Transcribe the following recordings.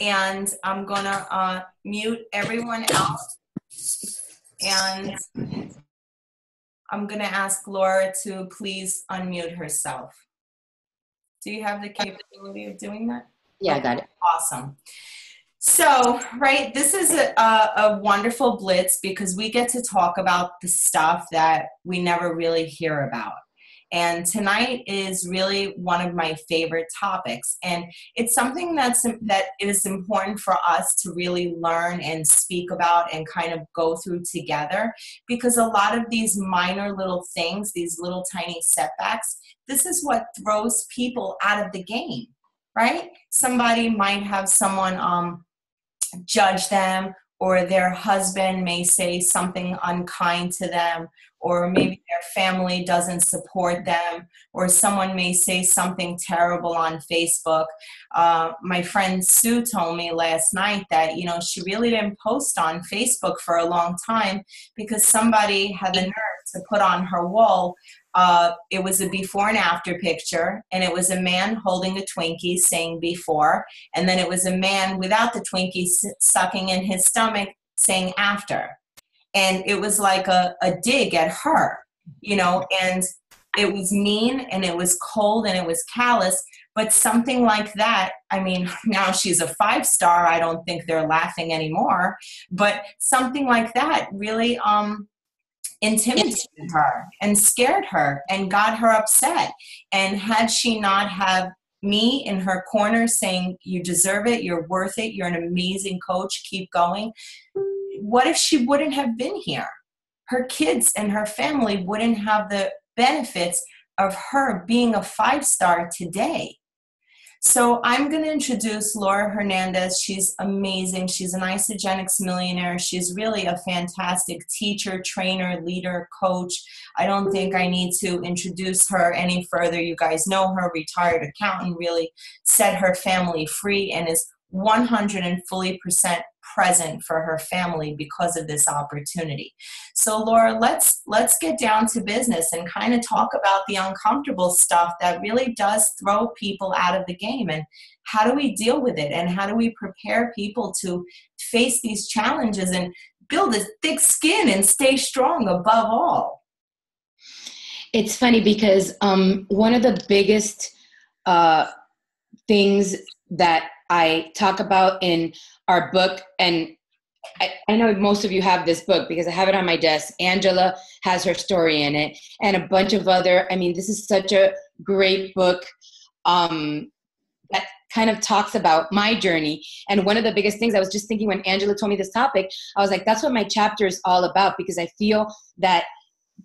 and I'm gonna mute everyone else, and I'm gonna ask Laura to please unmute herself. Do you have the capability of doing that? Yeah, I got it. Awesome. So, right, this is a wonderful Blitz because we get to talk about the stuff that we never really hear about. And tonight is really one of my favorite topics. And it's something that is important for us to really learn and speak about and kind of go through together, because a lot of these minor little things, these little tiny setbacks, this is what throws people out of the game, right? Somebody might have someone judge them, or their husband may say something unkind to them, or maybe their family doesn't support them, or someone may say something terrible on Facebook. My friend Sue told me last night that, she really didn't post on Facebook for a long time because somebody had the nerve to put on her wall. It was a before and after picture, and it was a man holding a Twinkie saying before, and then it was a man without the Twinkie sucking in his stomach saying after. And it was like a dig at her, and it was mean and it was cold and it was callous. But something like that, now she's a 5-star, I don't think they're laughing anymore, but something like that really intimidated her and scared her and got her upset. And had she not have me in her corner saying, you deserve it, you're worth it, you're an amazing coach, keep going, what if she wouldn't have been here? Her kids and her family wouldn't have the benefits of her being a 5-star today. So I'm going to introduce Laura Hernandez. She's amazing. She's an Isogenics millionaire. She's really a fantastic teacher, trainer, leader, coach. I don't think I need to introduce her any further. You guys know her, retired accountant, really set her family free and is 100% present for her family because of this opportunity. So Laura, let's get down to business and kind of talk about the uncomfortable stuff that really does throw people out of the game, and how do we deal with it, and how do we prepare people to face these challenges and build a thick skin and stay strong above all. It's funny because one of the biggest things that I talk about in our book, and I know most of you have this book because I have it on my desk. Angela has her story in it, and a bunch of other, this is such a great book that kind of talks about my journey. And one of the biggest things I was just thinking when Angela told me this topic, I was like, that's what my chapter is all about, because I feel that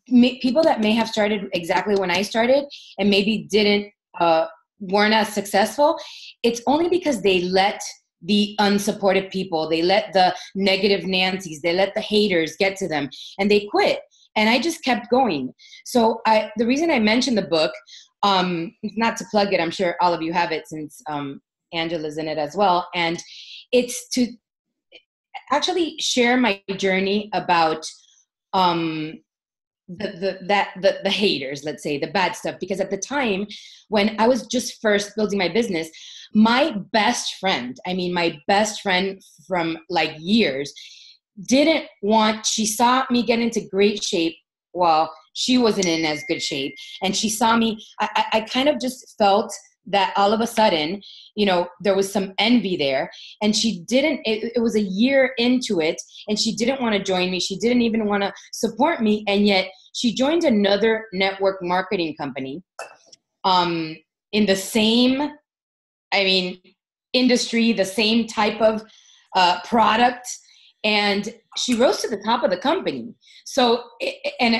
people that may have started exactly when I started and maybe weren't as successful, it's only because they let the unsupportive people, they let the negative Nancys, they let the haters get to them, and they quit. And I just kept going. So the reason I mentioned the book, not to plug it, I'm sure all of you have it since Angela's in it as well, and it's to actually share my journey about the haters, let's say, the bad stuff. Because at the time when I was just first building my business, my best friend from like years, she saw me get into great shape while she wasn't in as good shape. And she saw me, I kind of just felt that all of a sudden, there was some envy there, and it was a year into it, and she didn't want to join me. She didn't even want to support me. And yet she joined another network marketing company, in the same, industry, the same type of product. And she rose to the top of the company. So, and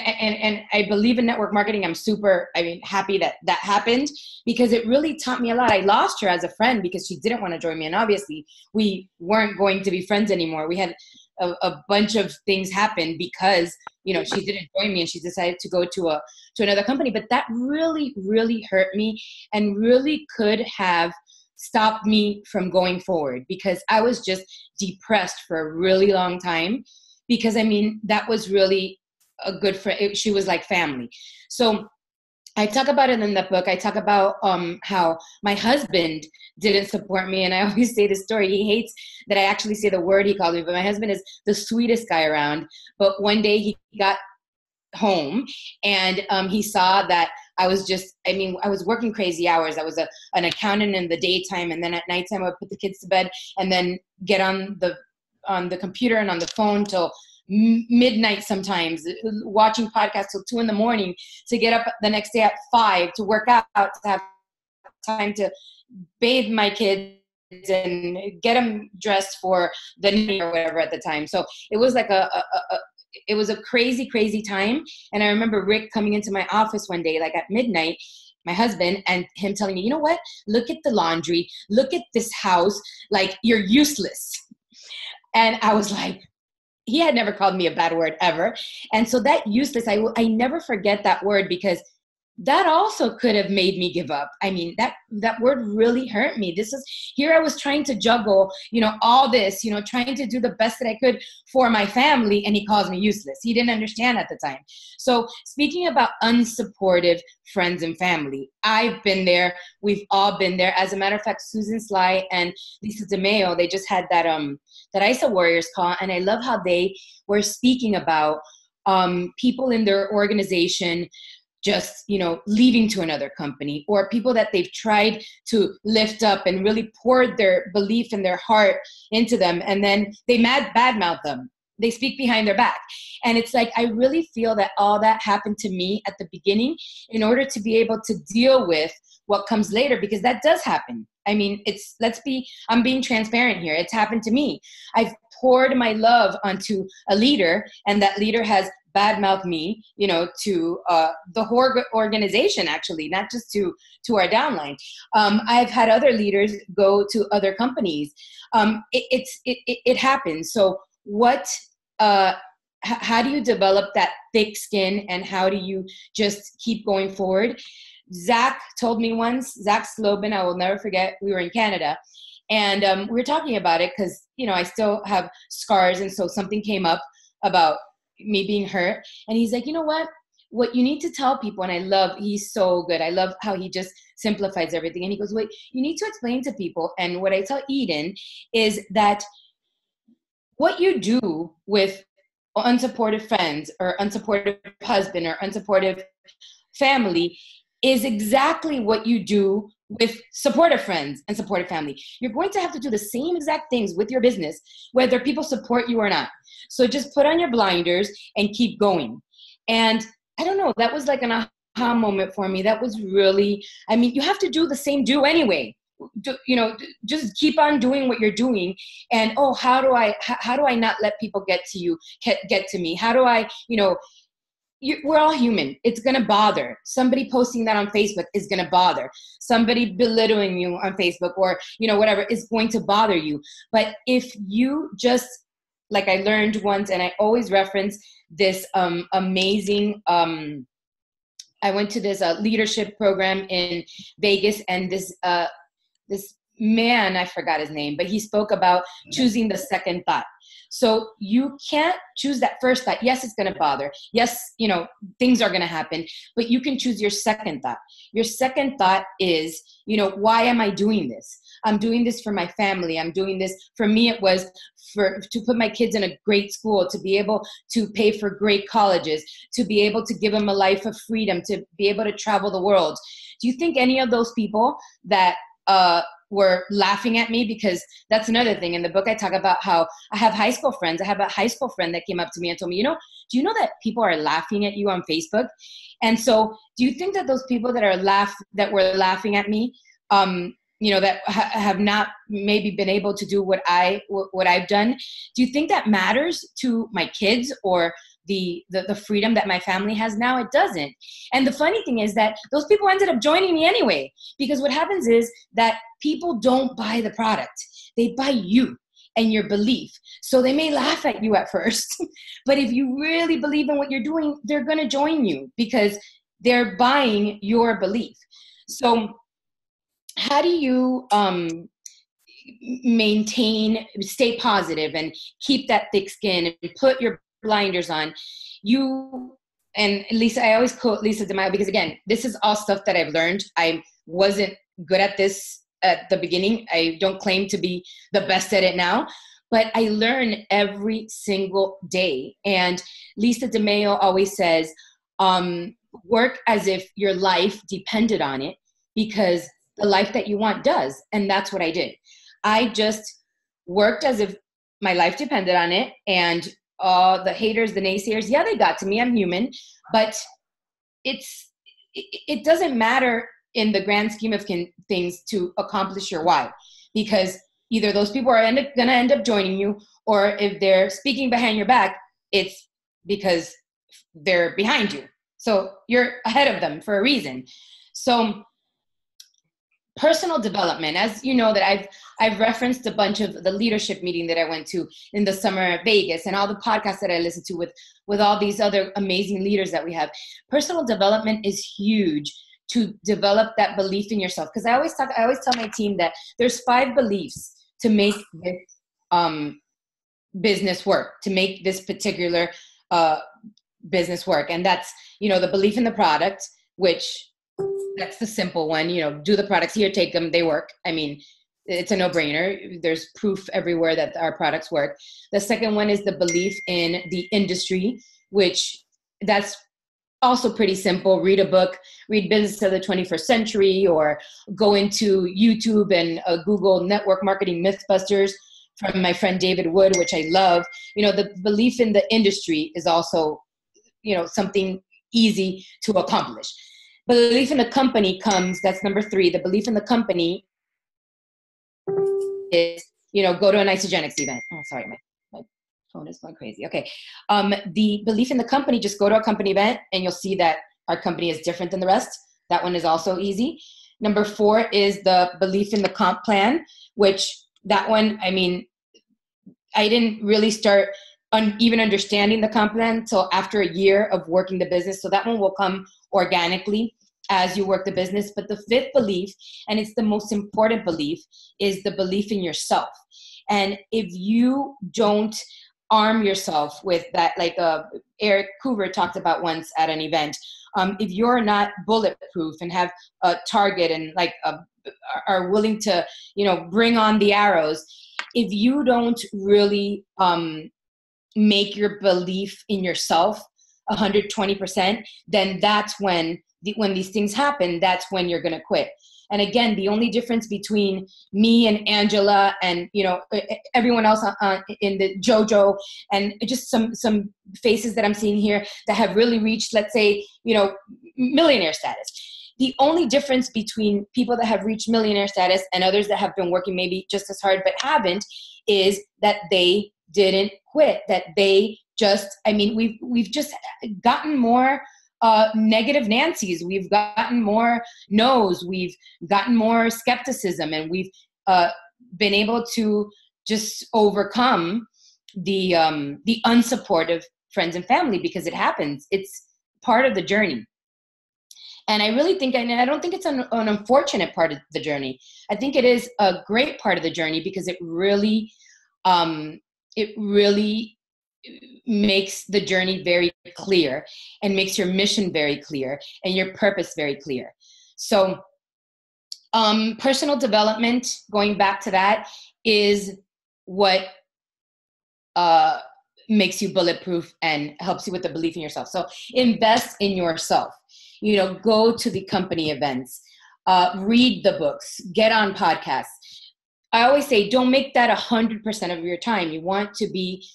I believe in network marketing. I'm super, happy that happened, because it really taught me a lot. I lost her as a friend because she didn't want to join me. And obviously we weren't going to be friends anymore. We had a bunch of things happen because, she didn't join me and she decided to go to another company. But that really, really hurt me and really could have stopped me from going forward, because I was just depressed for a really long time, because that was really a good friend. She was like family. So I talk about it in the book. I talk about how my husband didn't support me. And I always say this story. He hates that I actually say the word he called me, but my husband is the sweetest guy around. But one day he got home and he saw that I was I was working crazy hours. I was an accountant in the daytime, and then at nighttime I would put the kids to bed and then get on the computer and on the phone till midnight sometimes, watching podcasts till 2 a.m. to get up the next day at 5 to work out, to have time to bathe my kids and get them dressed for the nanny or whatever at the time. So it was like it was a crazy, crazy time. And I remember Rick coming into my office one day, like at midnight, my husband, and him telling me, you know what, look at the laundry, look at this house, like you're useless. And I was like, he had never called me a bad word ever. And so that useless, I never forget that word, because that also could have made me give up. I mean, that word really hurt me. Here I was trying to juggle, all this, trying to do the best that I could for my family, and he calls me useless. He didn't understand at the time. So speaking about unsupportive friends and family, I've been there. We've all been there. As a matter of fact, Susan Sly and Lisa DeMeo, they just had that ISA Warriors call, and I love how they were speaking about people in their organization just, leaving to another company, or people that they've tried to lift up and really poured their belief and their heart into them, and then they badmouth them. They speak behind their back. And it's like, I really feel that all that happened to me at the beginning in order to be able to deal with what comes later, because that does happen. I mean, I'm being transparent here. It's happened to me. I've poured my love onto a leader, and that leader has badmouth me, to the whole organization, actually, not just to our downline. I've had other leaders go to other companies. It happens. So how do you develop that thick skin, and how do you just keep going forward? Zach told me once, Zach Slobin, I will never forget, we were in Canada, and we were talking about it because, I still have scars, and so something came up about me being hurt, and he's like, you know what you need to tell people, and he's so good. I love how he just simplifies everything. And he goes, wait, you need to explain to people. And what I tell Eden is that what you do with unsupportive friends or unsupportive husband or unsupportive family is exactly what you do with supportive friends and supportive family. You're going to have to do the same exact things with your business, whether people support you or not. So just put on your blinders and keep going. And I don't know, that was like an aha moment for me. That was really, you have to do the same anyway. Just keep on doing what you're doing. And, how do I not let people get to me? How do I, we're all human. It's going to bother. Somebody posting that on Facebook is going to bother. Somebody belittling you on Facebook or, whatever is going to bother you. But if you just, like I learned once, and I always reference this amazing, I went to this leadership program in Vegas, and this man, I forgot his name, but he spoke about choosing the second thought. So you can't choose that first thought. Yes, it's going to bother. Yes, things are going to happen, but you can choose your second thought. Your second thought is, why am I doing this? I'm doing this for my family. I'm doing this, for me, it was to put my kids in a great school, to be able to pay for great colleges, to be able to give them a life of freedom, to be able to travel the world. Do you think any of those people that, were laughing at me? Because that's another thing. In the book, I talk about how I have high school friends. I have a high school friend that came up to me and told me, do you know that people are laughing at you on Facebook? And so do you think that those people that were laughing at me, that have not maybe been able to do what I've done, do you think that matters to my kids or the freedom that my family has now? It doesn't. And the funny thing is that those people ended up joining me anyway, because what happens is that people don't buy the product. They buy you and your belief. So they may laugh at you at first, but if you really believe in what you're doing, they're going to join you because they're buying your belief. So how do you stay positive and keep that thick skin and put your blinders on? and Lisa, I always quote Lisa DeMaio because, again, this is all stuff that I've learned. I wasn't good at this at the beginning. I don't claim to be the best at it now, but I learn every single day. And Lisa DeMaio always says, work as if your life depended on it, because the life that you want does. And that's what I did. I just worked as if my life depended on it. And the haters, the naysayers, yeah, they got to me. I'm human. But it doesn't matter in the grand scheme of things to accomplish your why, because either those people are going to end up joining you, or if they're speaking behind your back, it's because they're behind you. So you're ahead of them for a reason. So personal development, as you know, that I've referenced a bunch of the leadership meeting that I went to in the summer at Vegas, and all the podcasts that I listened to with all these other amazing leaders that we have. Personal development is huge to develop that belief in yourself. Because I always tell my team that there's 5 beliefs to make this business work, to make this particular business work. And that's, the belief in the product, which that's the simple one. Do the products here, take them, they work. I mean, it's a no-brainer. There's proof everywhere that our products work. The second one is the belief in the industry, which that's also pretty simple. Read a book, read Business of the 21st Century, or go into YouTube and Google Network Marketing Mythbusters from my friend David Wood, which I love. The belief in the industry is also, something easy to accomplish. Belief in the company comes, that's number 3. The belief in the company is, go to an Isogenics event. Oh, sorry, my phone is going crazy. Okay. The belief in the company, just go to a company event and you'll see that our company is different than the rest. That one is also easy. Number 4 is the belief in the comp plan, which that one, I mean, I didn't really start even understanding the comp plan until after a year of working the business. So that one will come organically as you work the business. But the 5th belief, and it's the most important belief, is the belief in yourself. And if you don't arm yourself with that, like Eric Coover talked about once at an event, if you're not bulletproof and have a target and are willing to, bring on the arrows, if you don't really make your belief in yourself 120%, then that's when these things happen, that's when you're going to quit. And again, the only difference between me and Angela and, everyone else in the JoJo, and just some faces that I'm seeing here that have really reached, let's say, millionaire status. The only difference between people that have reached millionaire status and others that have been working maybe just as hard but haven't is that they didn't quit, that they just, we've just gotten more negative Nancy's. We've gotten more no's. We've gotten more skepticism, and we've been able to just overcome the unsupportive friends and family, because it happens. It's part of the journey. And I really think, and I don't think it's an unfortunate part of the journey. I think it is a great part of the journey, because it really makes the journey very clear and makes your mission very clear and your purpose very clear. So personal development, going back to that, is what makes you bulletproof and helps you with the belief in yourself. So invest in yourself. Go to the company events, read the books, get on podcasts. I always say, don't make that 100% of your time. You want to be,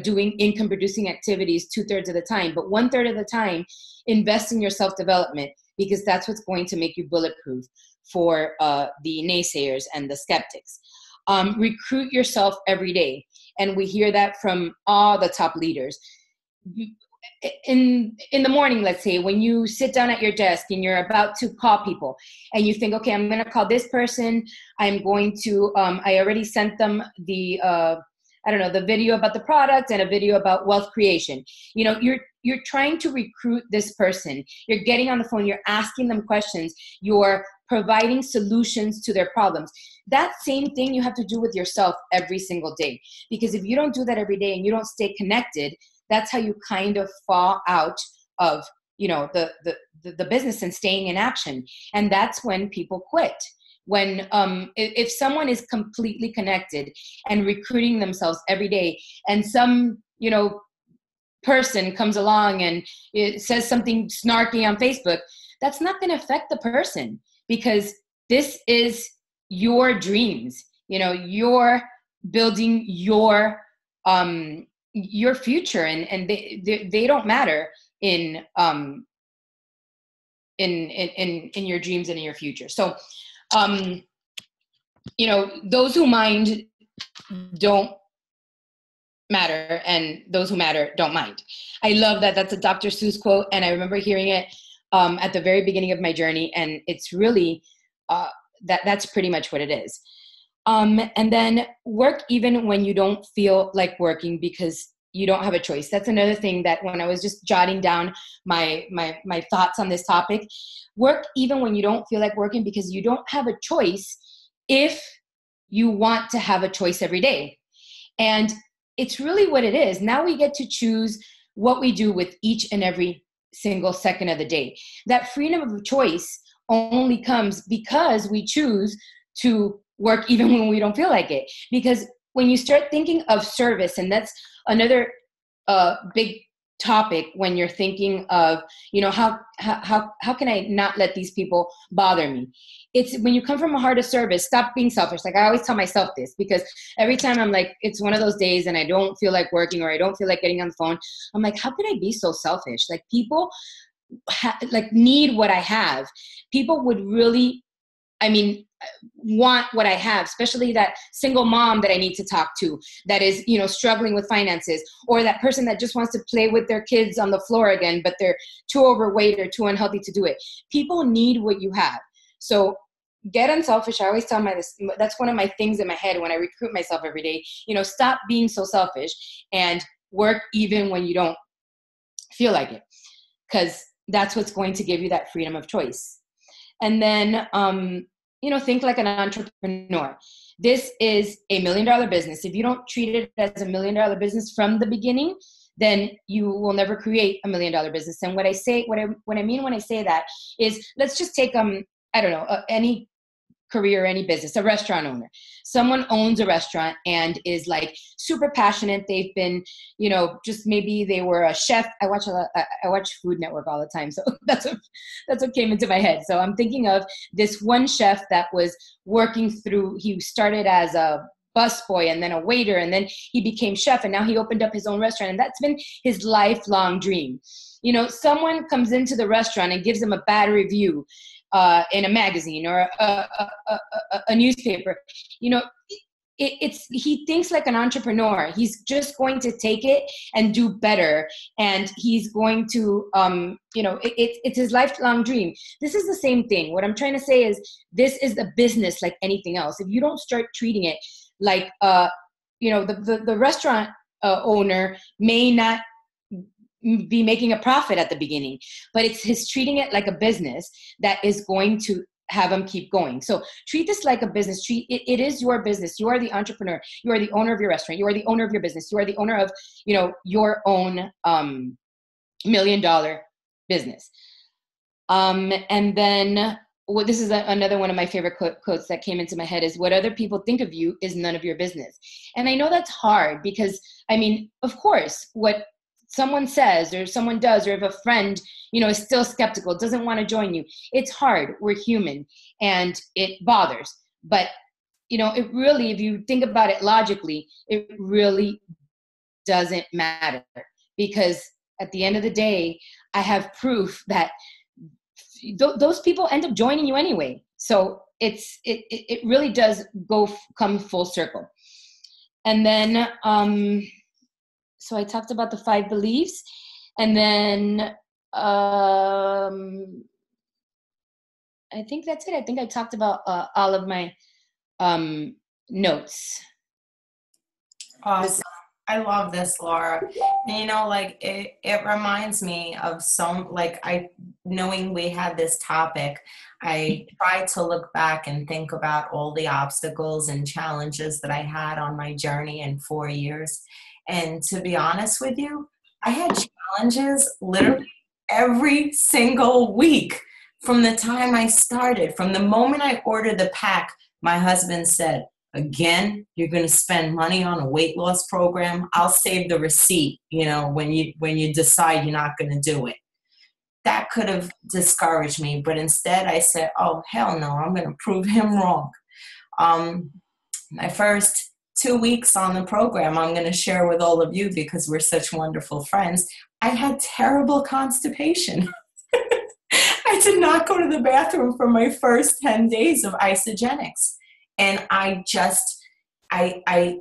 doing income producing activities 2/3 of the time, but 1/3 of the time, invest in your self-development, because that's what's going to make you bulletproof for the naysayers and the skeptics. Recruit yourself every day. And we hear that from all the top leaders. In the morning, let's say, when you sit down at your desk and you're about to call people and you think, okay, I'm going to call this person. I'm going to, I already sent them the video about the product and a video about wealth creation. You're trying to recruit this person. You're getting on the phone. You're asking them questions. You're providing solutions to their problems. That same thing you have to do with yourself every single day. Because if you don't do that every day and you don't stay connected, that's how you kind of fall out of, you know, the business and staying in action. And that's when people quit. When if someone is completely connected and recruiting themselves every day, and some, you know, person comes along and it says something snarky on Facebook, that's not going to affect the person, because this is your dreams. You know, you're building your future, and they don't matter in your dreams and in your future. So, you know, those who mind don't matter, and those who matter don't mind. I love that. That's a Dr. Seuss quote, and I remember hearing it at the very beginning of my journey, and it's really that's pretty much what it is. And then work even when you don't feel like working, because you don't have a choice. That's another thing that when I was just jotting down my thoughts on this topic, work even when you don't feel like working, because you don't have a choice if you want to have a choice every day. And it's really what it is. Now we get to choose what we do with each and every single second of the day. That freedom of choice only comes because we choose to work even when we don't feel like it. Because when you start thinking of service, and that's another big topic when you're thinking of, you know, how can I not let these people bother me? It's when you come from a heart of service, stop being selfish. Like I always tell myself this, because every time I'm like, it's one of those days and I don't feel like working, or I don't feel like getting on the phone, I'm like, how could I be so selfish? Like people like need what I have. People would really, I mean, want what I have, especially that single mom that I need to talk to that is, you know, struggling with finances, or that person that just wants to play with their kids on the floor again, but they're too overweight or too unhealthy to do it. People need what you have. So get unselfish. I always tell that's one of my things in my head when I recruit myself every day, you know, stop being so selfish and work even when you don't feel like it, because that's what's going to give you that freedom of choice. And then, you know, think like an entrepreneur. This is $1 million business. If you don't treat it as $1 million business from the beginning, then you will never create $1 million business. And what I mean when I say that is, let's just take I don't know, any career, any business, a restaurant owner. Someone owns a restaurant and is like super passionate. They've been, you know, just maybe they were a chef. I watch Food Network all the time. So that's what came into my head. So I'm thinking of this one chef that was working through, he started as a busboy and then a waiter, and then he became chef, and now he opened up his own restaurant, and that's been his lifelong dream. You know, someone comes into the restaurant and gives him a bad review in a magazine or a newspaper. You know, he thinks like an entrepreneur. He's just going to take it and do better, and he's going to, you know, it's his lifelong dream. This is the same thing. What I'm trying to say is, this is a business like anything else. If you don't start treating it like, you know, the restaurant owner may not be making a profit at the beginning, but it's his treating it like a business that is going to have him keep going. So treat this like a business. It is your business. You are the entrepreneur. You are the owner of your restaurant. You are the owner of your business. You are the owner of, you know, your own $1 million business. And then this is another one of my favorite quotes that came into my head is, what other people think of you is none of your business. And I know that's hard because, I mean, of course, what someone says or someone does, or if a friend, you know, is still skeptical, doesn't want to join you, it's hard. We're human and it bothers. But, you know, it really, if you think about it logically, it really doesn't matter, because at the end of the day, I have proof that those people end up joining you anyway. So it really does come full circle. And then, so I talked about the 5 beliefs, and then I think that's it. I think I talked about all of my notes. Awesome. I love this, Laura. And, you know, like it reminds me of knowing we had this topic, I tried to look back and think about all the obstacles and challenges that I had on my journey in 4 years. And to be honest with you, I had challenges literally every single week from the time I started. From the moment I ordered the pack, my husband said, again, you're going to spend money on a weight loss program? I'll save the receipt, when you decide you're not going to do it. That could have discouraged me, but instead I said, oh, hell no, I'm going to prove him wrong. My first 2 weeks on the program, I'm going to share with all of you because we're such wonderful friends. I had terrible constipation. I did not go to the bathroom for my first 10 days of isogenics. And I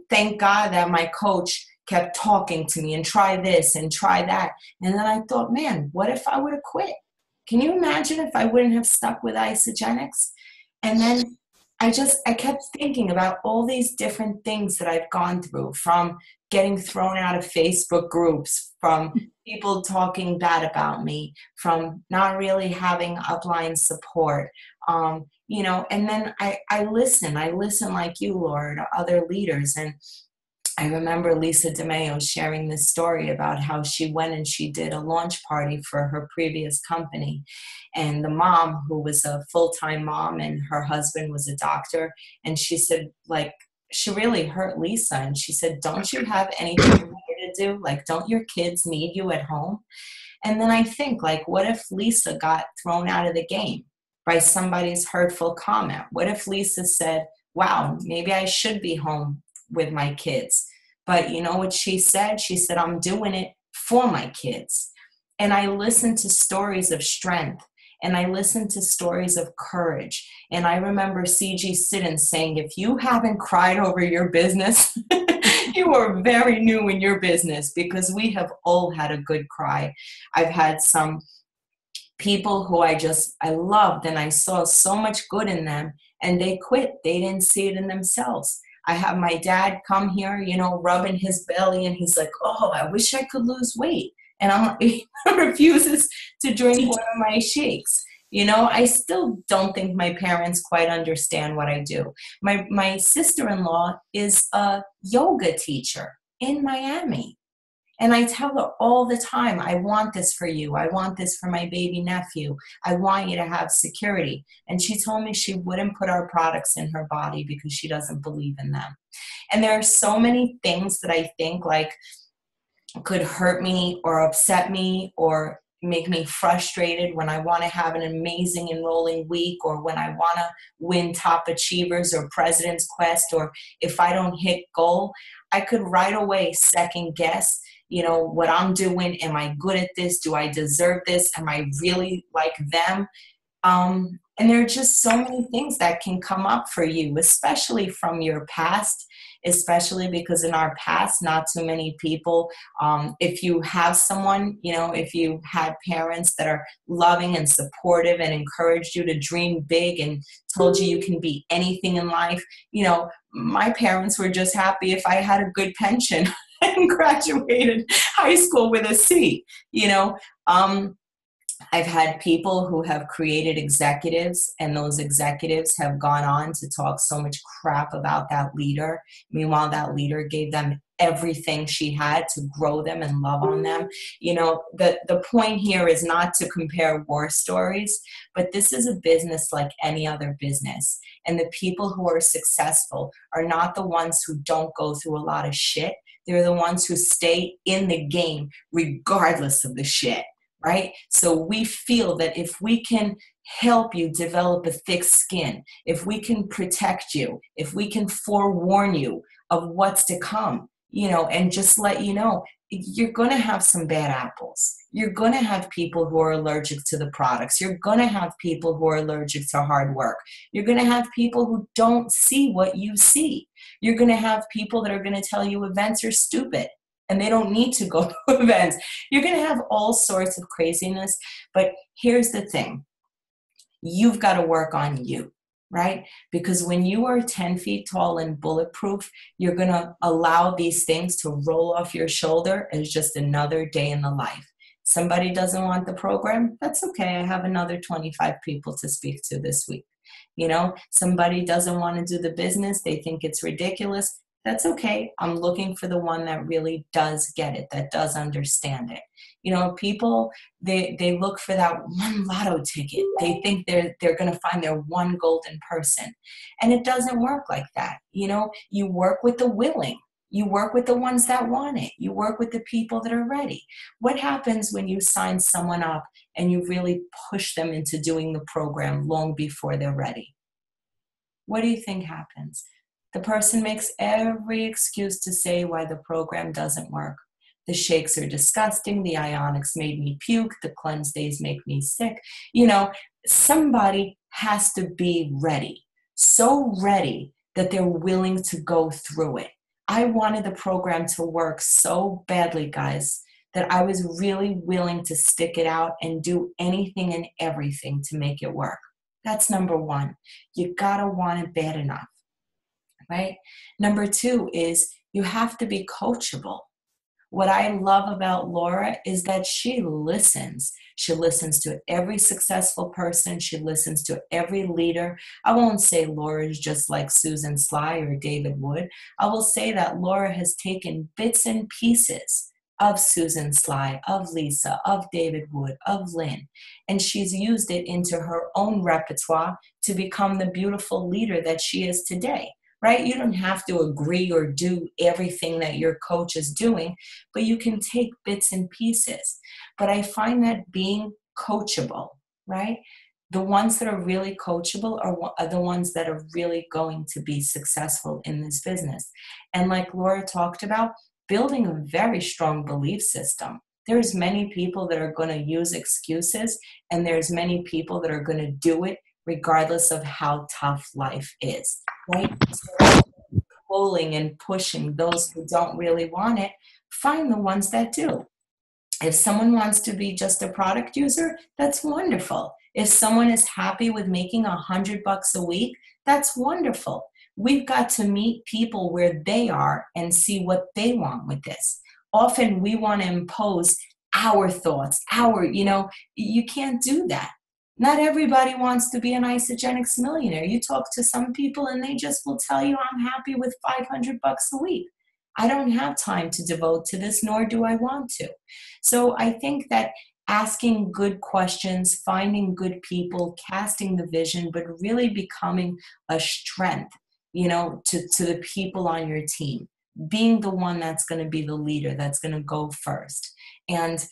thank God that my coach kept talking to me and try this and try that. And then I thought, man, what if I would have quit? Can you imagine if I wouldn't have stuck with isogenics? And then I kept thinking about all these different things that I've gone through, from getting thrown out of Facebook groups, from people talking bad about me, from not really having upline support, and then I listen like you, Laura, to other leaders. And I remember Lisa DeMeo sharing this story about how she went and she did a launch party for her previous company. And the mom, who was a full-time mom, and her husband was a doctor, and she said, she really hurt Lisa. And she said, don't you have anything better to do? Don't your kids need you at home? And then I think, what if Lisa got thrown out of the game by somebody's hurtful comment? What if Lisa said, wow, maybe I should be home with my kids? But you know what she said? She said, I'm doing it for my kids. And I listened to stories of strength, and I listened to stories of courage. And I remember C.G. Siddons saying, if you haven't cried over your business, you are very new in your business, because we have all had a good cry. I've had some people who I loved, and I saw so much good in them, and they quit. They didn't see it in themselves. I have my dad come here, rubbing his belly, and he's like, oh, I wish I could lose weight. And he refuses to drink one of my shakes. I still don't think my parents quite understand what I do. My sister-in-law is a yoga teacher in Miami. And I tell her all the time, I want this for you. I want this for my baby nephew. I want you to have security. And she told me she wouldn't put our products in her body because she doesn't believe in them. And there are so many things that I think could hurt me or upset me or make me frustrated when I want to have an amazing enrolling week, or when I want to win top achievers or President's Quest, or if I don't hit goal. I could right away second guess what I'm doing. Am I good at this? Do I deserve this? Am I really like them? And there are just so many things that can come up for you, especially from your past, especially because in our past, not too many people, if you have someone, if you had parents that are loving and supportive and encouraged you to dream big and told you you can be anything in life, my parents were just happy if I had a good pension and graduated high school with a C. I've had people who have created executives, and those executives have gone on to talk so much crap about that leader. Meanwhile, that leader gave them everything she had to grow them and love on them. The point here is not to compare war stories, but this is a business like any other business. And the people who are successful are not the ones who don't go through a lot of shit. They're the ones who stay in the game regardless of the shit. Right? So we feel that if we can help you develop a thick skin, if we can protect you, if we can forewarn you of what's to come, and just let you know, you're going to have some bad apples. You're going to have people who are allergic to the products. You're going to have people who are allergic to hard work. You're going to have people who don't see what you see. You're going to have people that are going to tell you events are stupid and they don't need to go to events. You're going to have all sorts of craziness. But here's the thing. You've got to work on you, right? Because when you are 10 feet tall and bulletproof, you're going to allow these things to roll off your shoulder as just another day in the life. Somebody doesn't want the program? That's okay. I have another 25 people to speak to this week. Somebody doesn't want to do the business. They think it's ridiculous. That's okay. I'm looking for the one that really does get it, that does understand it. You know, people, they look for that one lotto ticket. They think they're going to find their one golden person. And it doesn't work like that. You know, you work with the willing. You work with the ones that want it. You work with the people that are ready. What happens when you sign someone up and you really push them into doing the program long before they're ready? What do you think happens? The person makes every excuse to say why the program doesn't work. The shakes are disgusting. The ionics made me puke. The cleanse days make me sick. You know, somebody has to be ready, so ready that they're willing to go through it. I wanted the program to work so badly, guys, that I was really willing to stick it out and do anything and everything to make it work. That's number one. You gotta want it bad enough, right? Number two is you have to be coachable. What I love about Laura is that she listens. She listens to every successful person. She listens to every leader. I won't say Laura is just like Susan Sly or David Wood. I will say that Laura has taken bits and pieces of Susan Sly, of Lisa, of David Wood, of Lynn, and she's used it into her own repertoire to become the beautiful leader that she is today. Right? You don't have to agree or do everything that your coach is doing, but you can take bits and pieces. But I find that being coachable, right? The ones that are really coachable are the ones that are really going to be successful in this business. And like Laura talked about, building a very strong belief system. There's many people that are going to use excuses, and there's many people that are going to do it regardless of how tough life is, right? So pulling and pushing those who don't really want it, find the ones that do. If someone wants to be just a product user, that's wonderful. If someone is happy with making $100 a week, that's wonderful. We've got to meet people where they are and see what they want with this. Often we want to impose our thoughts, you can't do that. Not everybody wants to be an Isogenics millionaire. You talk to some people and they just will tell you, I'm happy with $500 a week. I don't have time to devote to this, nor do I want to. So I think that asking good questions, finding good people, casting the vision, but really becoming a strength, to the people on your team, being the one that's going to be the leader, that's going to go first. And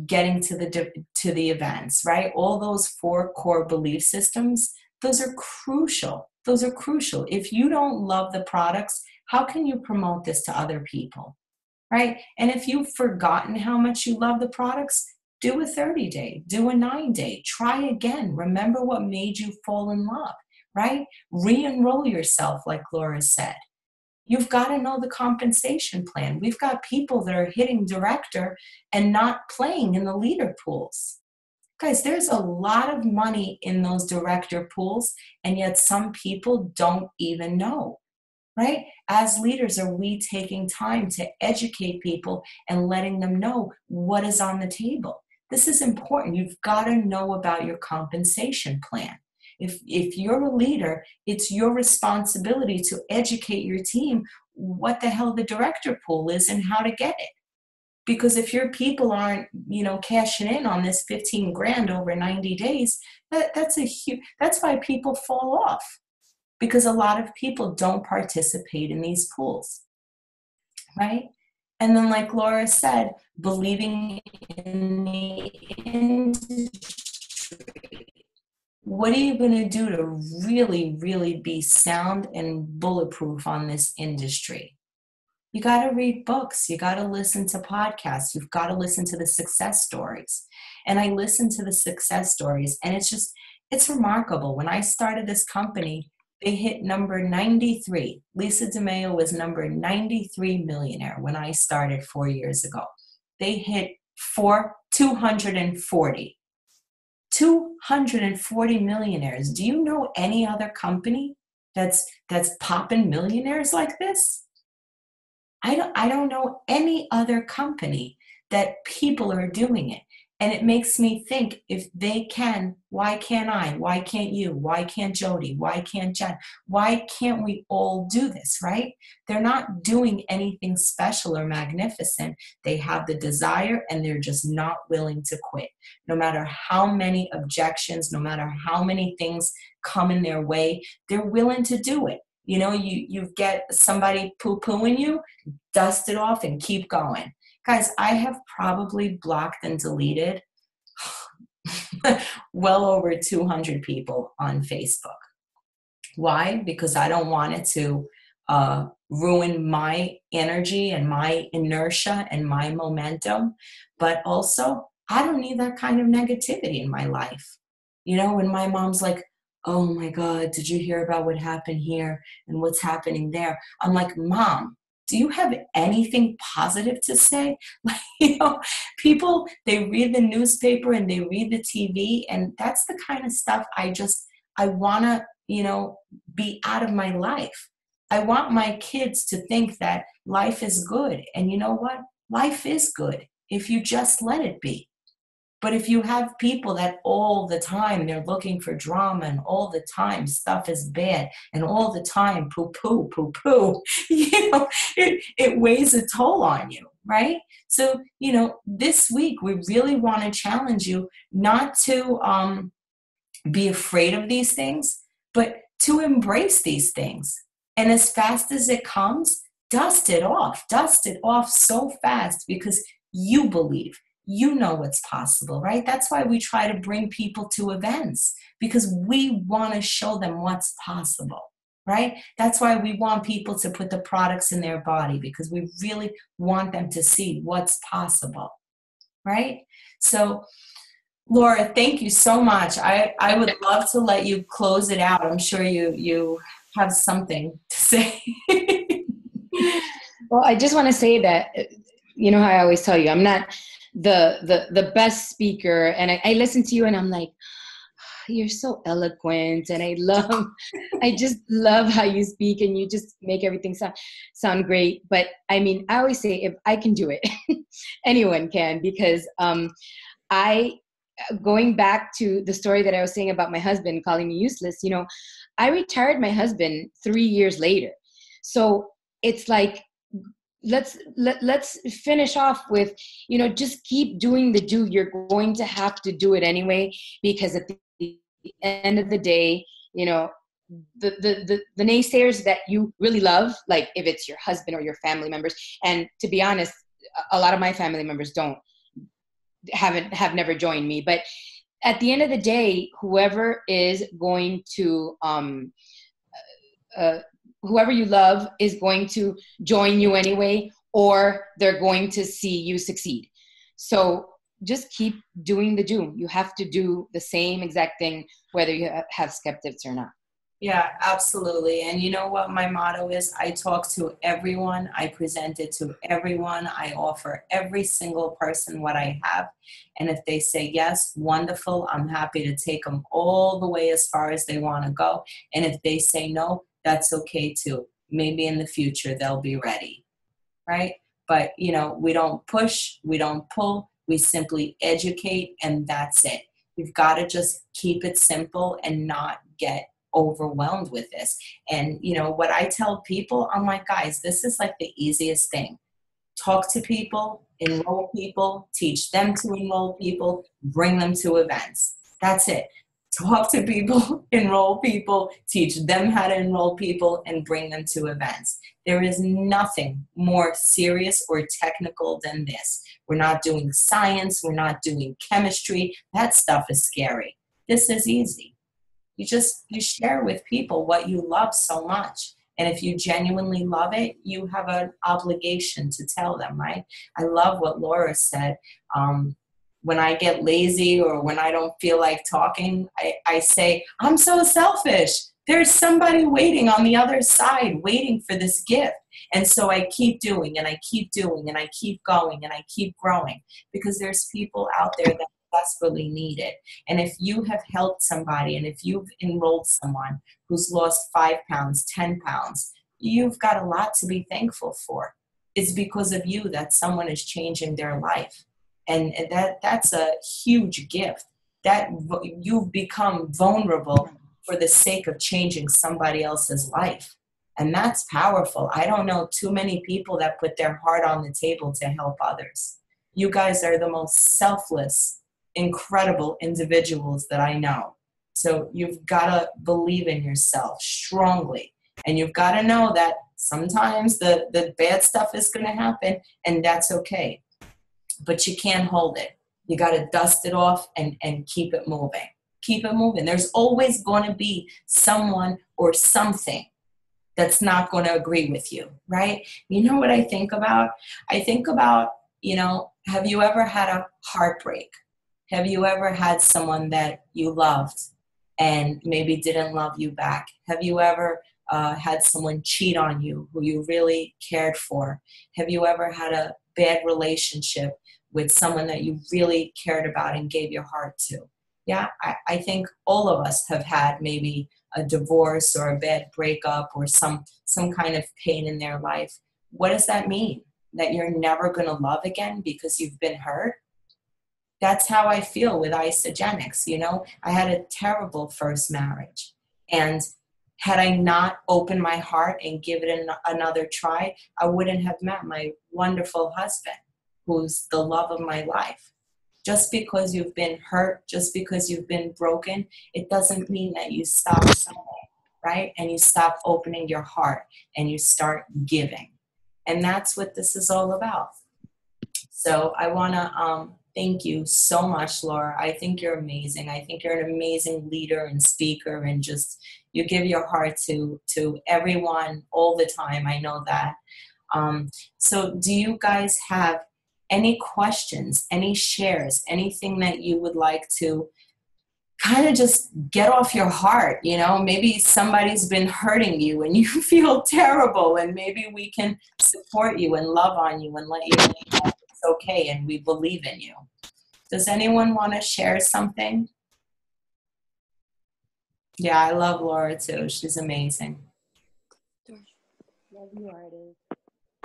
getting to the events, right? All those 4 core belief systems, those are crucial. Those are crucial. If you don't love the products, how can you promote this to other people, right? And if you've forgotten how much you love the products, do a 30-day, do a 9-day, try again. Remember what made you fall in love, right? Re-enroll yourself, like Laura said. You've got to know the compensation plan. We've got people that are hitting director and not playing in the leader pools. Guys, there's a lot of money in those director pools, and yet some people don't even know, right? As leaders, are we taking time to educate people and letting them know what is on the table? This is important. You've got to know about your compensation plan. If you're a leader, it's your responsibility to educate your team what the hell the director pool is and how to get it. Because if your people aren't, cashing in on this 15 grand over 90 days, that's why people fall off. Because a lot of people don't participate in these pools, right? And then, like Laura said, believing in the industry. What are you going to do to really, really be sound and bulletproof on this industry? You got to read books. You got to listen to podcasts. You've got to listen to the success stories. And I listen to the success stories, and it's remarkable. When I started this company, they hit number 93. Lisa DeMeo was number 93 millionaire when I started 4 years ago. They hit 240. 240 millionaires. Do you know any other company that's popping millionaires like this? I don't know any other company that people are doing it. And it makes me think, if they can, why can't I? Why can't you? Why can't Jody? Why can't Jen? Why can't we all do this, right? They're not doing anything special or magnificent. They have the desire and they're just not willing to quit. No matter how many objections, no matter how many things come in their way, they're willing to do it. You know, you get somebody poo-pooing you, dust it off and keep going. Guys, I have probably blocked and deleted well over 200 people on Facebook. Why? Because I don't want it to ruin my energy and my inertia and my momentum. But also, I don't need that kind of negativity in my life. You know, when my mom's like, oh my God, did you hear about what happened here and what's happening there? I'm like, Mom, do you have anything positive to say? Like, you know, people, they read the newspaper and they read the TV, and that's the kind of stuff I want to, you know, be out of my life. I want my kids to think that life is good. And you know what? Life is good if you just let it be. But if you have people that all the time they're looking for drama, and all the time stuff is bad, and all the time poo-poo, poo-poo, you know, it weighs a toll on you, right? So, you know, this week we really want to challenge you not to be afraid of these things, but to embrace these things. And as fast as it comes, dust it off so fast, because you believe. You know what's possible, right? That's why we try to bring people to events, because we want to show them what's possible, right? That's why we want people to put the products in their body, because we really want them to see what's possible, right? So, Laura, thank you so much. I would love to let you close it out. I'm sure you have something to say. Well, I just want to say that, you know how I always tell you, I'm not the best speaker, and I listen to you and I'm like, you're so eloquent, and I just love how you speak, and you just make everything sound great. But I mean, I always say, if I can do it, anyone can, because going back to the story that I was saying about my husband calling me useless, you know, I retired my husband 3 years later. So it's like, let's finish off with, you know, just keep doing the do. You're going to have to do it anyway, because at the end of the day, you know, the naysayers that you really love, like if it's your husband or your family members, and to be honest, a lot of my family members have never joined me, but at the end of the day, whoever is going to whoever you love is going to join you anyway, or they're going to see you succeed. So just keep doing the do. You have to do the same exact thing, whether you have skeptics or not. Yeah, absolutely. And you know what my motto is? I talk to everyone. I present it to everyone. I offer every single person what I have. And if they say yes, wonderful. I'm happy to take them all the way as far as they want to go. And if they say no, that's okay too. Maybe in the future they'll be ready, right? But, you know, we don't push, we don't pull, we simply educate, and that's it. We've got to just keep it simple and not get overwhelmed with this. And you know what I tell people, I'm like, guys, this is like the easiest thing. Talk to people, enroll people, teach them to enroll people, bring them to events. That's it. Talk to people, enroll people, teach them how to enroll people, and bring them to events. There is nothing more serious or technical than this. We're not doing science, we're not doing chemistry. That stuff is scary. This is easy. You share with people what you love so much. And if you genuinely love it, you have an obligation to tell them, right? I love what Laura said. When I get lazy or when I don't feel like talking, I say, I'm so selfish. There's somebody waiting on the other side, waiting for this gift. And so I keep doing, and I keep doing, and I keep going, and I keep growing, because there's people out there that desperately need it. And if you have helped somebody, and if you've enrolled someone who's lost 5 pounds, 10 pounds, you've got a lot to be thankful for. It's because of you that someone is changing their life. And that's a huge gift, that you've become vulnerable for the sake of changing somebody else's life. And that's powerful. I don't know too many people that put their heart on the table to help others. You guys are the most selfless, incredible individuals that I know. So you've got to believe in yourself strongly. And you've got to know that sometimes the bad stuff is going to happen, and that's okay. But you can't hold it. You got to dust it off and keep it moving. Keep it moving. There's always going to be someone or something that's not going to agree with you, right? You know what I think about? I think about, have you ever had a heartbreak? Have you ever had someone that you loved and maybe didn't love you back? Have you ever had someone cheat on you who you really cared for? Have you ever had a bad relationship with someone that you really cared about and gave your heart to? Yeah, I think all of us have had maybe a divorce or a bad breakup or some kind of pain in their life. What does that mean? That you're never going to love again because you've been hurt? That's how I feel with Isogenics. I had a terrible first marriage. And had I not opened my heart and given it another try, I wouldn't have met my wonderful husband, who's the love of my life. Just because you've been hurt, just because you've been broken, it doesn't mean that you stop something, right? And you stop opening your heart and you start giving. And that's what this is all about. So I want to thank you so much, Laura. I think you're amazing. I think you're an amazing leader and speaker, and just you give your heart to everyone all the time. I know that. So do you guys have any questions, any shares, anything that you would like to kind of just get off your heart? Maybe somebody's been hurting you and you feel terrible, and maybe we can support you and love on you and let you know it's okay and we believe in you. Does anyone want to share something? Yeah, I love Laura too. She's amazing. Love you, Artie.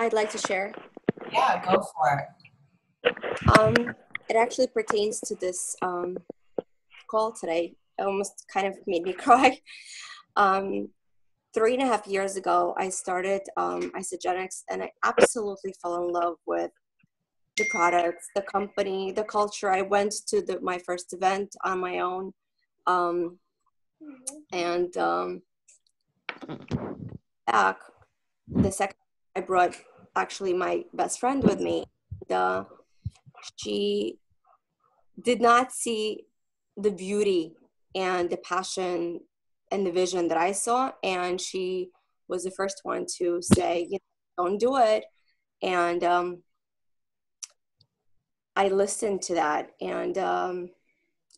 I'd like to share. Yeah, go for it. It actually pertains to this call today. It almost kind of made me cry. 3.5 years ago, I started Isogenics, and I absolutely fell in love with the products, the company, the culture. I went to my first event on my own, and back the second, I brought actually my best friend with me. She did not see the beauty and the passion and the vision that I saw, and she was the first one to say, don't do it. And I listened to that, and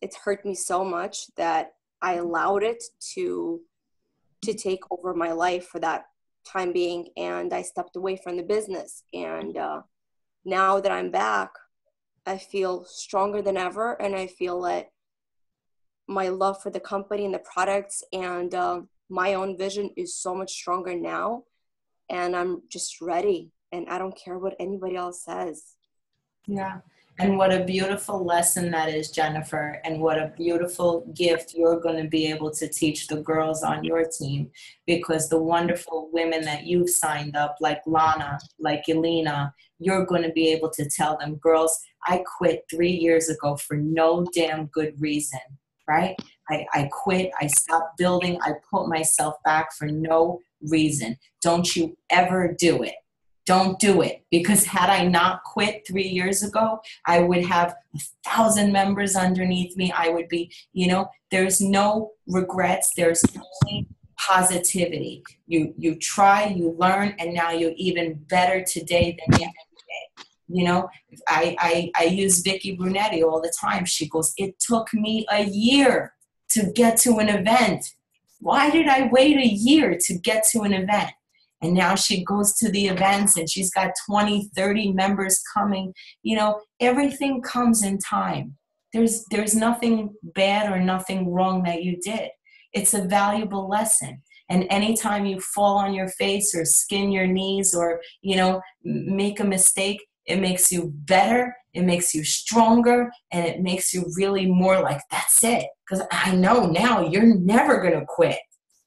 it's hurt me so much that I allowed it to take over my life for that time being, and I stepped away from the business. And now that I'm back, I feel stronger than ever, and I feel that my love for the company and the products and my own vision is so much stronger now, and I'm just ready, and I don't care what anybody else says. Yeah. And what a beautiful lesson that is, Jennifer, and what a beautiful gift you're going to be able to teach the girls on your team, because the wonderful women that you've signed up, like Lana, like Elena, you're going to be able to tell them, girls, I quit 3 years ago for no damn good reason, right? I quit, I stopped building, I put myself back for no reason. Don't you ever do it. Don't do it, because had I not quit 3 years ago, I would have 1,000 members underneath me. I would be, there's no regrets. There's only positivity. You try, you learn, and now you're even better today than yesterday. I use Vicky Brunetti all the time. She goes, it took me a year to get to an event. Why did I wait a year to get to an event? And now she goes to the events and she's got 20, 30 members coming. Everything comes in time. There's nothing bad or nothing wrong that you did. It's a valuable lesson. And anytime you fall on your face or skin your knees or, make a mistake, It makes you better, it makes you stronger, and it makes you really more like, that's it. Because I know now you're never going to quit,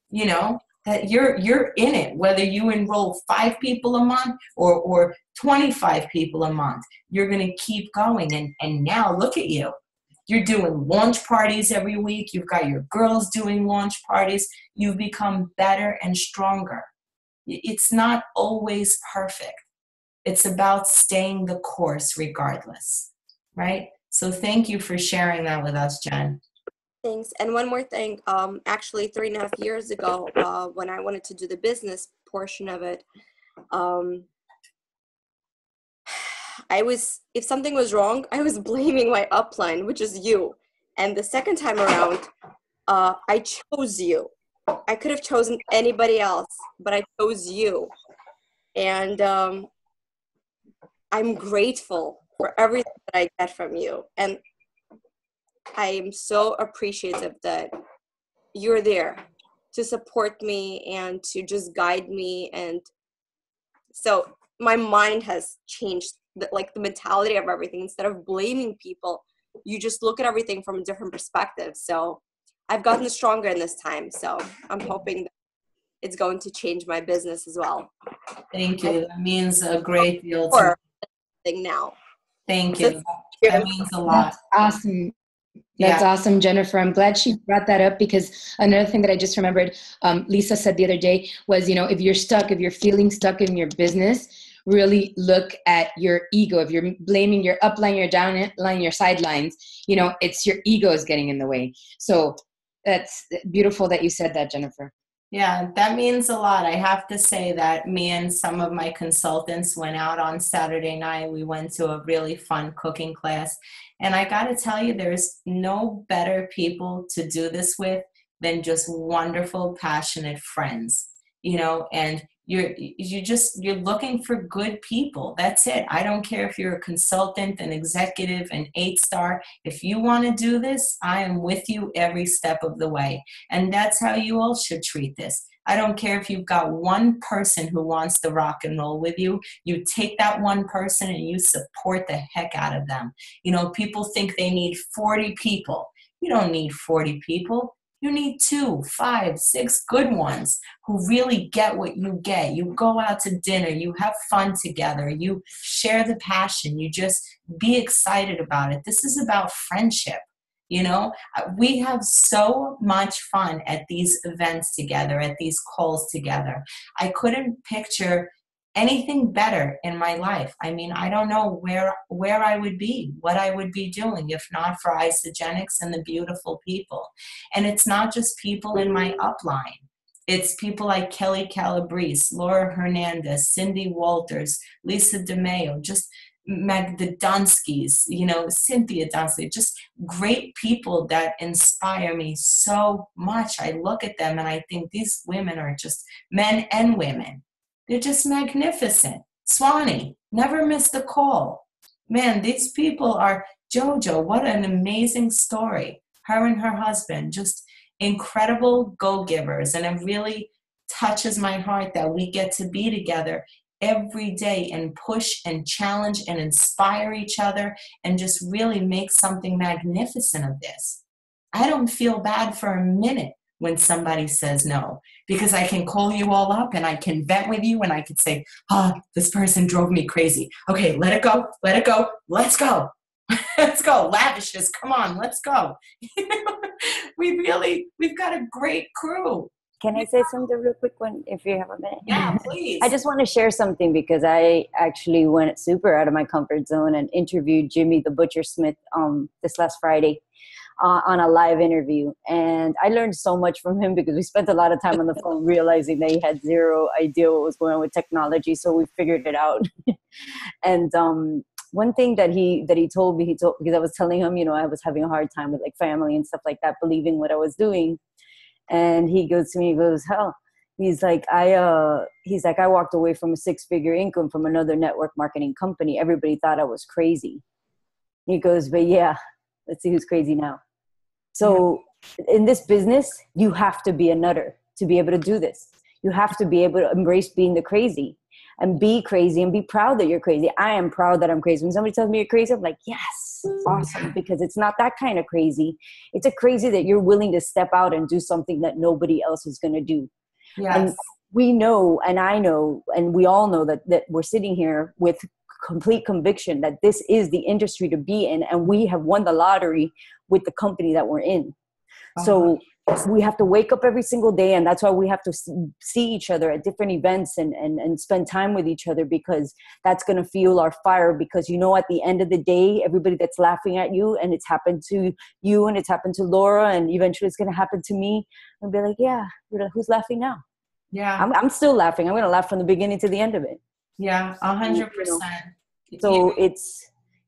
you know, that you're in it, whether you enroll 5 people a month or 25 people a month, you're going to keep going. And now look at you. You're doing launch parties every week. You've got your girls doing launch parties. You've become better and stronger. It's not always perfect. It's about staying the course regardless, right? So thank you for sharing that with us, Jen. Thanks. And one more thing, actually 3.5 years ago, when I wanted to do the business portion of it, if something was wrong, I was blaming my upline, which is you. And the second time around, I chose you. I could have chosen anybody else, but I chose you. And I'm grateful for everything that I get from you. And I am so appreciative that you're there to support me and to just guide me. And so my mind has changed, like the mentality of everything. Instead of blaming people, you just look at everything from a different perspective. So I've gotten stronger in this time. So I'm hoping that it's going to change my business as well. Thank you. That means a great deal to me now. Thank you. That means a lot. That's awesome. That's awesome, Jennifer. I'm glad she brought that up, because another thing that I just remembered, Lisa said the other day was, you know, if you're feeling stuck in your business, really look at your ego. If you're blaming your upline, your downline, your sidelines, you know, it's your ego is getting in the way. So that's beautiful that you said that, Jennifer. Yeah, that means a lot. I have to say that me and some of my consultants went out on Saturday night. We went to a really fun cooking class. And I got to tell you, there's no better people to do this with than just wonderful, passionate friends, you know, and you're looking for good people. That's it. I don't care if you're a consultant, an executive, an 8-star. If you want to do this, I am with you every step of the way. And that's how you all should treat this. I don't care if you've got one person who wants to rock and roll with you. You take that one person and you support the heck out of them. You know, people think they need 40 people. You don't need 40 people. You need 2, 5, 6 good ones who really get what you get. You go out to dinner, you have fun together, you share the passion, you just be excited about it. This is about friendship. You know, we have so much fun at these events together, at these calls together. I couldn't picture anything better in my life. I mean, I don't know where I would be, what I would be doing if not for Isogenics and the beautiful people. And it's not just people in my upline. It's people like Kelly Calabrese, Laura Hernandez, Cindy Walters, Lisa DeMeo, just the Dunskys, you know, Cynthia Dunsky, just great people that inspire me so much. I look at them and I think these women are just men and women. They're just magnificent. Swanee, never missed a call. Man, these people are JoJo. What an amazing story. Her and her husband, just incredible go-givers. And it really touches my heart that we get to be together every day and push and challenge and inspire each other and just really make something magnificent of this. I don't feel bad for a minute when somebody says no, because I can call you all up and I can vent with you and I can say, this person drove me crazy. Okay, let it go, let's go. Let's go, lavishes, come on, let's go. We've got a great crew. Can I say something real quick if you have a minute? Yeah, please. I just want to share something because I actually went super out of my comfort zone and interviewed Jimmy the Butcher Smith this last Friday on a live interview. And I learned so much from him because we spent a lot of time on the phone realizing that he had zero idea what was going on with technology. So we figured it out. And one thing that he told me, because I was telling him, you know, I was having a hard time with like family and stuff like that, believing what I was doing. And he goes to me, he goes, hell, he's like, I walked away from a 6-figure income from another network marketing company. Everybody thought I was crazy. He goes, but yeah, let's see who's crazy now. So in this business, you have to be a nutter to be able to do this. You have to be able to embrace being the crazy. and be crazy and be proud that you're crazy. I am proud that I'm crazy. When somebody tells me you're crazy, I'm like, yes, awesome, because it's not that kind of crazy. It's a crazy that you're willing to step out and do something that nobody else is going to do. Yes. And we know, and I know, and we all know that we're sitting here with complete conviction that this is the industry to be in, and we have won the lottery with the company that we're in. So we have to wake up every single day, and that's why we have to see each other at different events and spend time with each other, because that's going to fuel our fire. Because, you know, at the end of the day, everybody that's laughing at you, and it's happened to you and it's happened to Laura, and eventually it's going to happen to me, and be like, yeah, who's laughing now? Yeah. I'm still laughing. I'm going to laugh from the beginning to the end of it. Yeah, 100%. So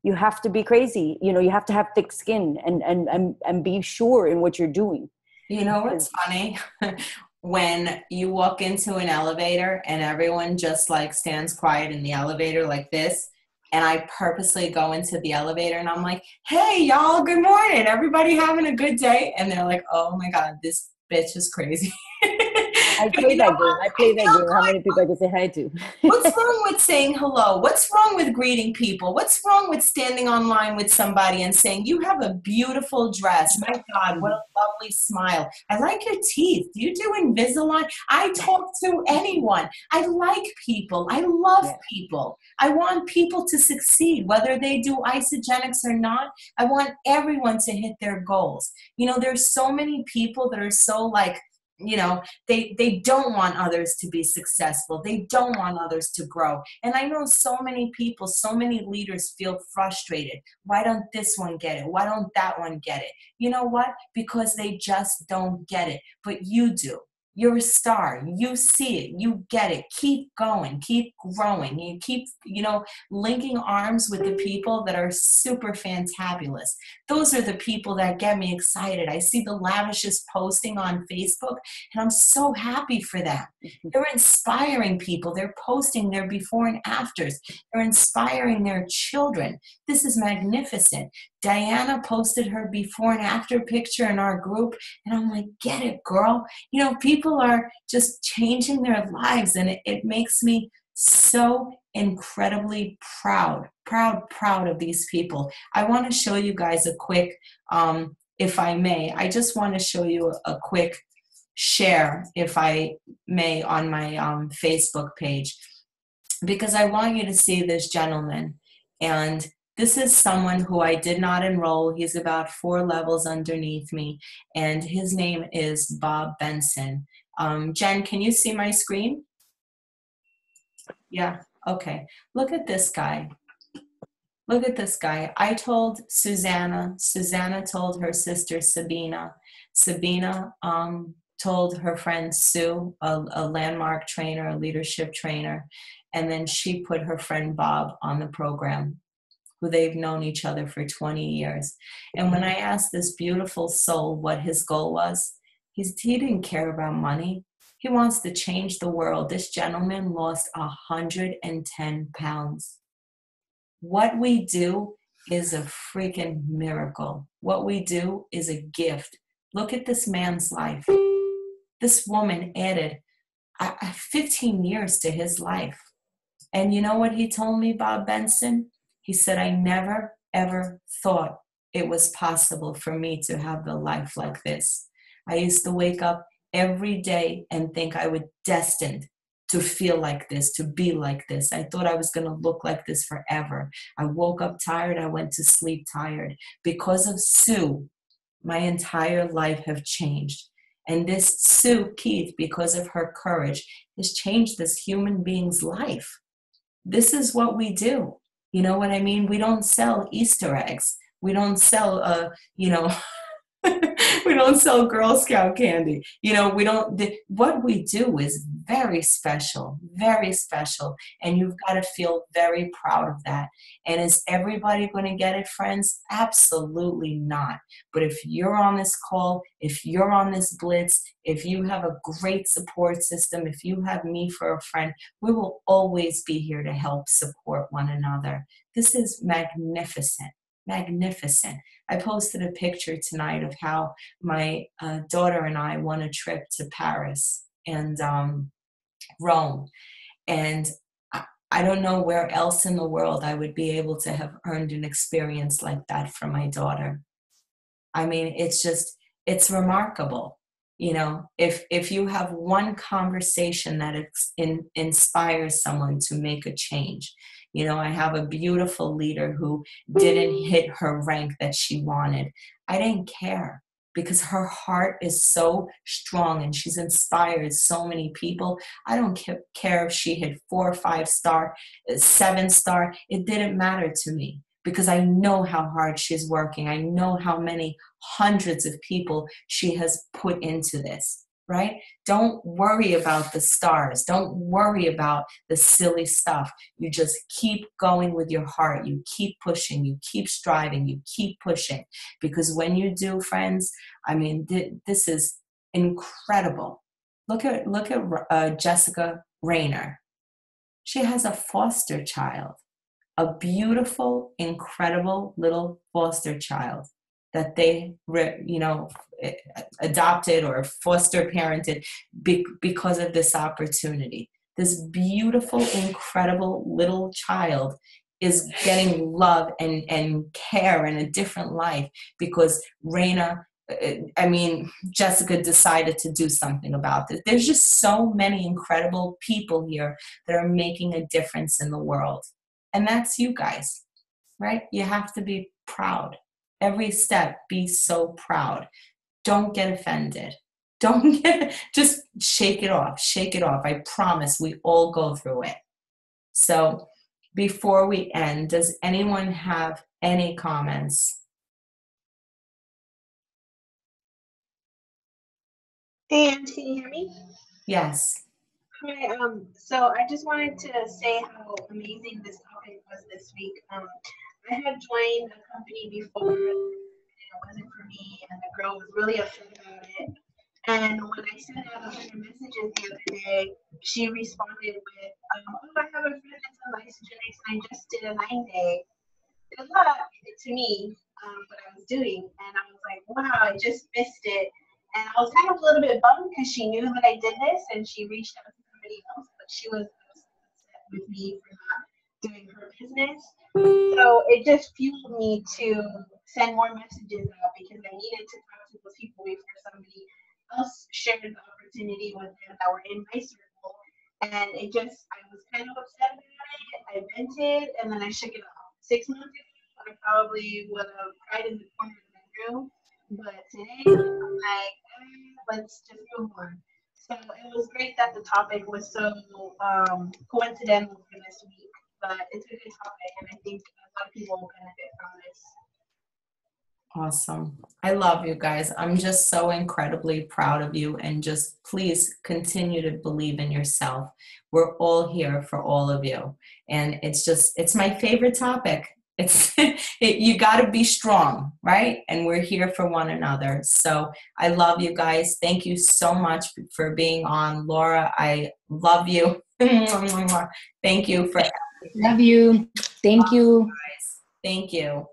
you have to be crazy. You know, you have to have thick skin and be sure in what you're doing. You know what's funny? When you walk into an elevator and everyone just like stands quiet in the elevator like this, and I purposely go into the elevator and I'm like, hey, y'all, good morning. Everybody having a good day? And they're like, oh my God, this bitch is crazy. I play that game. I play that game. How many people I can say hi to? What's wrong with saying hello? What's wrong with greeting people? What's wrong with standing online with somebody and saying, you have a beautiful dress. My God, what a lovely smile. I like your teeth. Do you do Invisalign? I talk to anyone. I like people. I love people. I want people to succeed, whether they do isogenics or not. I want everyone to hit their goals. You know, there's so many people that are so like, you know, they don't want others to be successful. They don't want others to grow. And I know so many people, so many leaders feel frustrated. Why don't this one get it? Why don't that one get it? You know what? Because they just don't get it. But you do. You're a star. You see it. You get it. Keep going. Keep growing. You keep, you know, linking arms with the people that are super fantabulous. Those are the people that get me excited. I see the lavishest posting on Facebook, and I'm so happy for them. They're inspiring people. They're posting their before and afters. They're inspiring their children. This is magnificent. Diana posted her before and after picture in our group, and I'm like, get it, girl. You know, people are just changing their lives, and it makes me so incredibly proud of these people. I want to show you guys a quick, if I may, I just want to show you a quick share, if I may, on my Facebook page, because I want you to see this gentleman. And this is someone who I did not enroll. He's about 4 levels underneath me, and his name is Bob Benson. Jen, can you see my screen? Yeah, okay. Look at this guy. Look at this guy. I told Susanna. Susanna told her sister Sabina. Sabina told her friend Sue, a landmark trainer, a leadership trainer. And then she put her friend Bob on the program, who they've known each other for 20 years. And when I asked this beautiful soul what his goal was, he didn't care about money. He wants to change the world. This gentleman lost 110 pounds. What we do is a freaking miracle. What we do is a gift. Look at this man's life. This woman added 15 years to his life. And you know what he told me, Bob Benson? He said, I never, ever thought it was possible for me to have a life like this. I used to wake up every day and think I was destined to feel like this, to be like this. I thought I was going to look like this forever. I woke up tired. I went to sleep tired. Because of Sue, my entire life have changed. And this Sue Keith, because of her courage, has changed this human being's life. This is what we do. You know what I mean? We don't sell Easter eggs. We don't sell, we don't sell Girl Scout candy. You know, what we do is very special, and you've got to feel very proud of that. And is everybody going to get it, friends? Absolutely not. But if you're on this call, if you're on this Blitz, if you have a great support system, if you have me for a friend, we will always be here to help support one another. This is magnificent. Magnificent. I posted a picture tonight of how my daughter and I won a trip to Paris and Rome. And I don't know where else in the world I would be able to have earned an experience like that from my daughter. I mean, it's remarkable. You know, if you have one conversation that inspires someone to make a change. You know, I have a beautiful leader who didn't hit her rank that she wanted. I didn't care because her heart is so strong and she's inspired so many people. I don't care if she hit 4, 5-star, 7-star. It didn't matter to me because I know how hard she's working. I know how many hundreds of people she has put into this, right? Don't worry about the stars. Don't worry about the silly stuff. You just keep going with your heart. You keep pushing. You keep striving. You keep pushing. Because when you do, friends, I mean, this is incredible. Look at Jessica Rayner. She has a foster child. A beautiful, incredible little foster child that they, adopted or foster parented because of this opportunity. This beautiful, incredible little child is getting love and care in a different life because Jessica decided to do something about this. There's just so many incredible people here that are making a difference in the world. And that's you guys, right? You have to be proud. Every step, be so proud. Don't get offended. Just shake it off. Shake it off. I promise we all go through it. So before we end, does anyone have any comments? Dan, can you hear me? Yes. Hi, so I just wanted to say how amazing this topic was this week. I had joined a company before, and it wasn't for me, and the girl was really upset about it. And when I sent out 100 messages the other day, she responded with, I have a friend that's a licensed and I just did a 9-day. Good luck to me, what I was doing. And I was like, wow, I just missed it. And I was kind of a little bit bummed because she knew that I did this and she reached out to somebody else, but she was upset with me for not doing her business. So it just fueled me to send more messages out because I needed to talk to those people before somebody else shared the opportunity with them that were in my circle. And I was kind of upset about it. I vented and then I shook it off. 6 months ago, I probably would have cried in the corner of my room. But today, I'm like, let's just move on. So it was great that the topic was so coincidental for this week. But it's a good topic, and I think a lot of people will benefit from this. Awesome. I love you guys. I'm just so incredibly proud of you, and just please continue to believe in yourself. We're all here for all of you. And it's my favorite topic. You got to be strong, right? And we're here for one another. So I love you guys. Thank you so much for being on. Laura, I love you. Thank you for everything. Love you. Thank you. Guys. Thank you.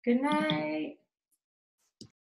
Good night.